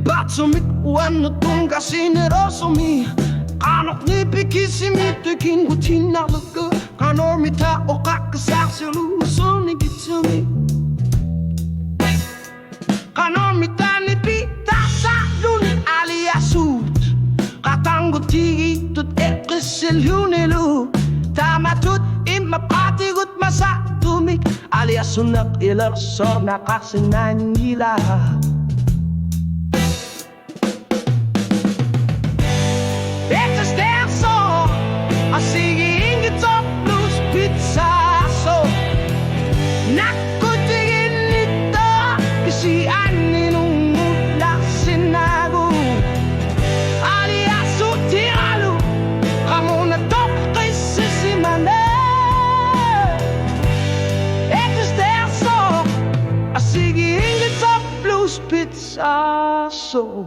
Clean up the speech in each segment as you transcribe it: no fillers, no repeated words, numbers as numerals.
Batumi uano tunga sinerosomi Kano nipikisimi tukin gutina lugu Kano mita okakasasilu soni gitsumi Kano mita nipita salun aliasut Katango tigi tut ekrisilunilu Tamatut ima patigut masatumik Aliasunak ilarso nakasinanila Pizza so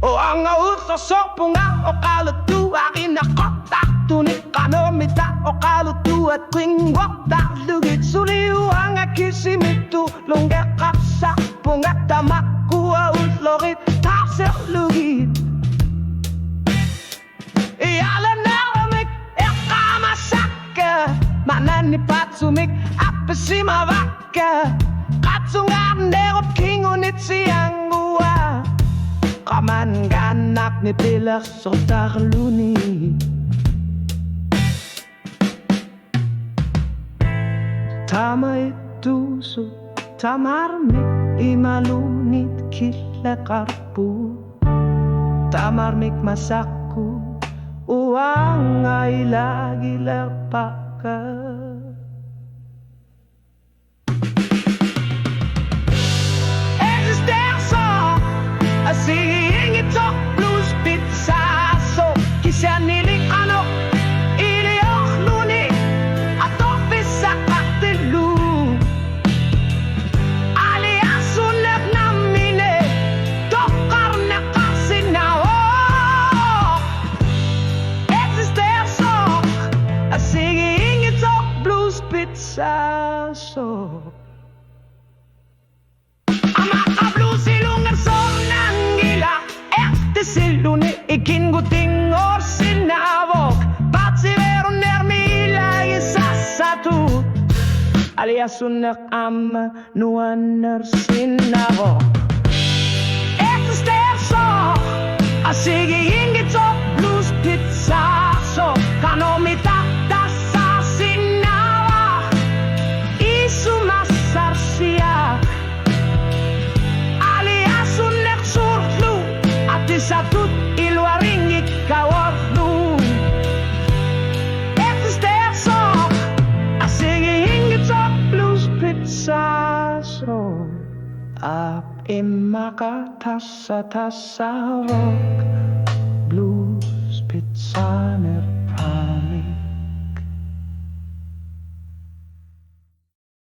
O ang auto so punga o kalutu akin nakotak tunik kanomita o kalutu at kwing wakta lugit suliu ang akisimitu lungga kapsa punga tamakua utlogit takser lugit Iyala naramik ekamasaka manani patsumik apesima vaka Katsungan derop kingunit siyang gua Kaman ganak ni pilas so tarluni Tama itu su tamarmik imalunit kila karpu Tamarmik masakku uang ay lagi lerpakan Singing it up blues pizza so kisya nilikano iliok luni ato pisa katelu aliasunak namine tokar na kasinao exister so singing it up blues pizza so amaka blues ilungan so Siluni ikin guting or sinavok Batsi veron nermila isasatu Alias unak am nuaner sinavok Ekster so Asigi ingit so blues pizza so Kanomita tasa sinavok Isu masarsia Alias unak surflu Satut ilwaringit kawarnu Ekster so Asigi ingit so blues pizza so Ap imaka tasa tasa rock